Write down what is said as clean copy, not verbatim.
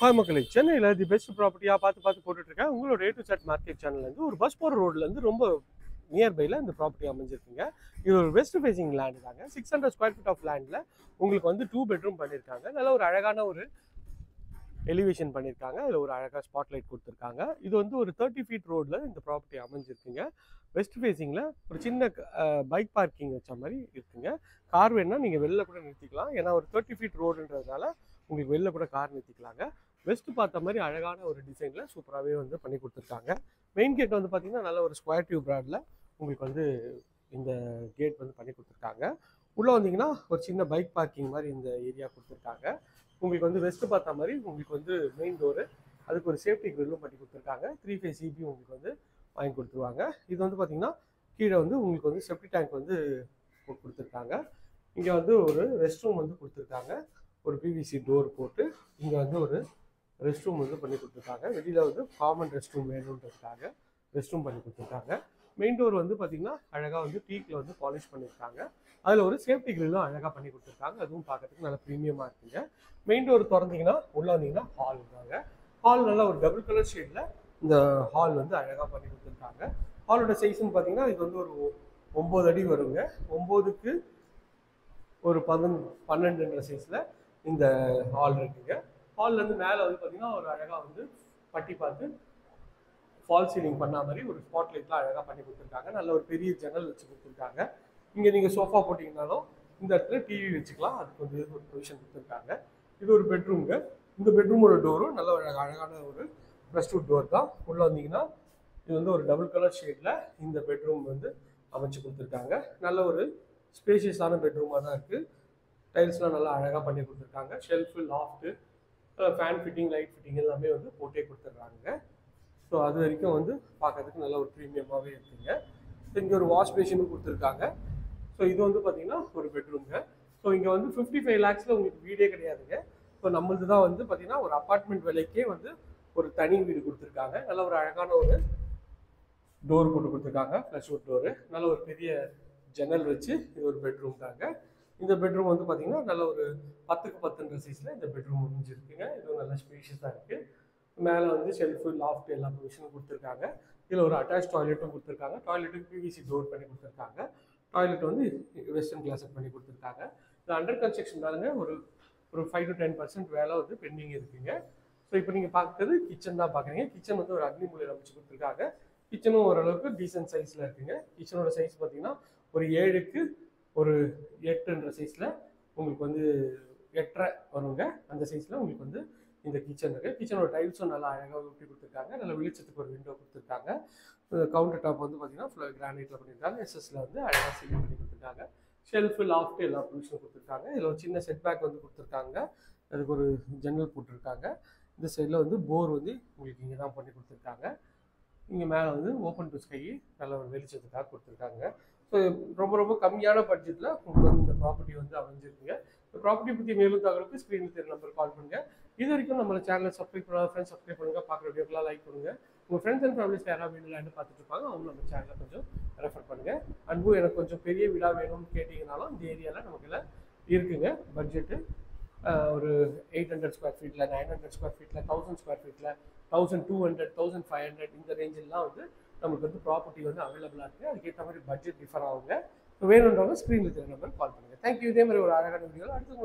Hi மக்களே, சென்னையில் the best ப்ராப்பர்ட்டியாக பார்த்து போட்டுட்டு இருக்கேன். உங்களோட A to Z மார்க்கெட் சேனல்லேருந்து ஒரு பஸ் போகிற ரோட்லேருந்து ரொம்ப நியர்பையில் இந்த ப்ராப்பர்ட்டி அமைஞ்சிருக்குங்க. இது ஒரு வெஸ்ட் ஃபேசிங் லேண்டு தாங்க. 600 ஸ்கொயர் ஃபீட் ஆஃப் லேண்டில் உங்களுக்கு வந்து 2 பெட்ரூம் பண்ணியிருக்காங்க. நல்ல ஒரு அழகான ஒரு எலிவேஷன் பண்ணியிருக்காங்க. அதில் ஒரு அழகாக ஸ்பாட்லைட் கொடுத்துருக்காங்க. இது வந்து ஒரு 30 ஃபீட் ரோடில் இந்த ப்ராப்பர்ட்டி அமைஞ்சிருக்குங்க. வெஸ்ட் ஃபேசிங்கில் ஒரு சின்ன பைக் பார்க்கிங் வச்ச மாதிரி இருக்குங்க. கார் வேணுன்னா நீங்கள் வெளில கூட நிறுத்திக்கலாம். ஏன்னா ஒரு 30 ஃபீட் ரோடுன்றதுனால உங்களுக்கு வெளில கூட கார் நிறுத்திக்கலாங்க. வெஸ்ட் பார்த்த மாதிரி அழகான ஒரு டிசைனில் சூப்பராகவே வந்து பண்ணி கொடுத்துருக்காங்க. மெயின் கேட் வந்து பார்த்திங்கன்னா நல்ல ஒரு ஸ்கொயர் டியூப் ராடில் உங்களுக்கு வந்து இந்த கேட் வந்து பண்ணி கொடுத்துருக்காங்க. உள்ளே வந்தீங்கன்னா ஒரு சின்ன பைக் பார்க்கிங் மாதிரி இந்த ஏரியா கொடுத்துருக்காங்க. உங்களுக்கு வந்து வெஸ்ட் பார்த்த மாதிரி உங்களுக்கு வந்து மெயின் டோரு, அதுக்கு ஒரு சேஃப்டி கிரில்லும் பண்ணி கொடுத்துருக்காங்க. 3 ஃபேஸ் EB உங்களுக்கு வந்து வாங்கி கொடுத்துருவாங்க. இது வந்து பார்த்திங்கன்னா கீழே வந்து உங்களுக்கு வந்து செப்டி டேங்க் வந்து கொடுத்துருக்காங்க. இங்கே வந்து ஒரு ரெஸ்ட் ரூம் வந்து கொடுத்துருக்காங்க. ஒரு PVC டோர் போட்டு இங்கே வந்து ஒரு ரெஸ்ட் ரூம் வந்து பண்ணி கொடுத்துருக்காங்க. வெளியில் வந்து காமன் ரெஸ்ட் ரூம் வேணுன்றதுக்காக ரெஸ்ட் ரூம் பண்ணி கொடுத்துருக்காங்க. மெயின் டோர் வந்து பார்த்திங்கன்னா அழகாக வந்து டீக்கில் வந்து பாலிஷ் பண்ணியிருக்காங்க. அதில் ஒரு சேஃப்டி கிரில்லும் அழகாக பண்ணி கொடுத்துருக்காங்க. அதுவும் பார்க்கறதுக்கு நல்லா ப்ரீமியமாக இருக்குங்க. மெயின் டோர் திறந்தீங்கன்னா உள்ளே வந்தீங்கன்னா ஹால் இருக்காங்க. ஹால் நல்லா ஒரு டபுள் கலர் ஷேடில் இந்த ஹால் வந்து அழகாக பண்ணி கொடுத்துருக்காங்க. ஹாலோட சைஸ்ன்னு பார்த்தீங்கன்னா இது வந்து ஒரு 9 அடி வருங்க. 9க்கு ஒரு 12ன்ற சைஸில் இந்த ஹால் இருக்குங்க. ஹால்லேருந்து மேலே வந்து பார்த்தீங்கன்னா ஒரு அழகாக வந்து பட்டி பார்த்து ஃபால் சீலிங் பண்ண மாதிரி ஒரு ஸ்பாட் லைட்லாம் அழகாக பண்ணி கொடுத்துருக்காங்க. நல்ல ஒரு பெரிய ஜன்னல் வச்சு கொடுத்துருக்காங்க. இங்கே நீங்கள் சோஃபா போட்டிங்கனாலும் இந்த இடத்துல டிவி வச்சுக்கலாம். அதுக்கு வந்து ஒரு பொசிஷன் கொடுத்துருக்காங்க. இது ஒரு பெட்ரூம்ங்க. இந்த பெட்ரூமோட டோரும் நல்ல ஒரு அழகான ஒரு ப்ரெஸ்வுட் டோர் தான். உள்ளே வந்தீங்கன்னா இது வந்து ஒரு டபுள் கலர் ஷேடில் இந்த பெட்ரூம் வந்து அமைச்சு கொடுத்துருக்காங்க. நல்ல ஒரு ஸ்பேஷியஸான பெட்ரூமாக தான் இருக்குது. டைல்ஸ்லாம் நல்லா அழகாக பண்ணி கொடுத்துருக்காங்க. Shelf, loft, fan fitting, light fitting எல்லாமே வந்து போட்டே கொடுத்துட்றாங்க. ஸோ அது வரைக்கும் வந்து பார்க்கறதுக்கு நல்ல ஒரு ப்ரீமியமாகவே இருக்குங்க. ஸோ இங்கே ஒரு வாஷ் பேஷனும் கொடுத்துருக்காங்க. ஸோ இது வந்து பார்த்திங்கன்னா ஒரு பெட்ரூம்ங்க. ஸோ இங்கே வந்து 55 lakhஸில் உங்களுக்கு வீடே கிடையாதுங்க. ஸோ நம்மளது தான் வந்து பார்த்திங்கன்னா ஒரு அப்பார்ட்மெண்ட் விலைக்கே வந்து ஒரு தனி வீடு கொடுத்துருக்காங்க. நல்ல ஒரு அழகான ஒரு டோர் போட்டு கொடுத்துருக்காங்க, ஃப்ளஷ்வுட் டோரு. நல்ல ஒரு பெரிய ஜன்னல் வச்சு இது ஒரு பெட்ரூம் தாங்க. இந்த பெட்ரூம் வந்து பார்த்திங்கன்னா நல்ல ஒரு 10க்கு 10ன்ற சைஸில் இந்த பெட்ரூம் முடிஞ்சிருக்குங்க. இதுவும் நல்ல ஸ்பேஷியஸாக இருக்குது. மேலே வந்து ஷெல்ஃபு, லாஃப்ட் எல்லா ப்ரொவிஷனும் கொடுத்துருக்காங்க. இதில் ஒரு அட்டாச் டாய்லெட்டும் கொடுத்துருக்காங்க. டாய்லெட்டுக்கு PVC டோர் பண்ணி கொடுத்துருக்காங்க. டாய்லெட் வந்து வெஸ்டர்ன் கிளாஸட் பண்ணி கொடுத்துருக்காங்க. இது அண்டர் கன்ஸ்ட்ரக்ஷன் தானுங்க. ஒரு 5 to 10% வேலை வந்து பெண்டிங் இருக்குங்க. ஸோ இப்போ நீங்கள் பார்க்குறது கிச்சன் தான் பார்க்குறீங்க. கிச்சன் வந்து ஒரு அக்னி மூலையில் அமைச்சு கொடுத்துருக்காங்க. கிச்சனும் ஓரளவுக்கு டீசென்ட் சைஸில் இருக்குங்க. கிச்சனோட சைஸ் பார்த்தீங்கன்னா ஒரு 7க்கு ஒரு 8ன்ற சைஸில் உங்களுக்கு வந்து 8.5 வருங்க. அந்த சைஸில் உங்களுக்கு வந்து இந்த கிச்சன் இருக்குது. கிச்சனோட டைல்ஸும் நல்லா அழகாக ஊட்டி கொடுத்துருக்காங்க. நல்ல வெளிச்சத்துக்கு ஒரு விண்டோ கொடுத்துருக்காங்க. கவுண்டர் டாப் வந்து பார்த்தீங்கன்னா கிரானைட்டில் பண்ணியிருக்காங்க. எஸ்எஸ்ல வந்து அழகாக சீலிங் பண்ணி கொடுத்துருக்காங்க. ஷெல்ஃபு, லாஃப்ட்டு எல்லா ப்ரொவிஷனும் கொடுத்துருக்காங்க. இதில் ஒரு சின்ன செட் பேக் வந்து கொடுத்துருக்காங்க. அதுக்கு ஒரு ஜன்னல் போட்டிருக்காங்க. இந்த சைடில் வந்து போர் வந்து உங்களுக்கு இங்கே தான் பண்ணி கொடுத்துருக்காங்க. இங்கே மேலே வந்து ஓப்பன் டு ஸ்கை நல்ல ஒரு வெளிச்சத்துக்காக கொடுத்துருக்காங்க. ஸோ ரொம்ப ரொம்ப கம்மியான பட்ஜெட்டில் உங்களுக்கு வந்து இந்த ப்ராப்பர்ட்டி வந்து அமைஞ்சிருக்குங்க. இந்த ப்ராப்பர்ட்டி பற்றி மேலும் தகவலுக்கு ஸ்க்ரீனில் தெரிய நம்பர் கால் பண்ணுங்கள். இது வரைக்கும் நம்மளை சேனலை சப்ஸ்கிரைப் பண்ணாத ஃப்ரெண்ட்ஸ் சப்ஸ்கிரைப் பண்ணுங்கள். பார்க்குற வீடியோக்கெல்லாம் லைக் பண்ணுங்கள். உங்கள் ஃப்ரெண்ட்ஸ் அண்ட் ஃபேமிலிஸ் யாராவது வீடு பார்த்துட்டு இருப்பாங்க, அவங்க நம்ம சேனலை கொஞ்சம் ரெஃபர் பண்ணுங்கள். அன்பு எனக்கு கொஞ்சம் பெரிய வீடாக வேணும்னு கேட்டிங்கனாலும் இந்த ஏரியாவில் நமக்கு எல்லாம் இருக்குங்க. பட்ஜெட்டு ஒரு 800 ஸ்கொயர் ஃபீட்டில், 900 ஸ்கொயர் ஃபீட்டில், 1000 ஸ்கொயர் ஃபீட்டில், 1200, 1500 இந்த ரேஞ்செல்லாம் வந்து நமக்கு வந்து ப்ராப்பர்ட்டி வந்து அவைலபிளாக இருக்குது. அதுக்கேற்ற மாதிரி பட்ஜெட் டிஃபர் ஆகுங்க. வேணுன்றவங்க ஸ்க்ரீனில் தெரிய நம்பர் கால் பண்ணுங்கள். தேங்க்யூ. இதே மாதிரி ஒரு அழகான வீடியோவில் அடுத்து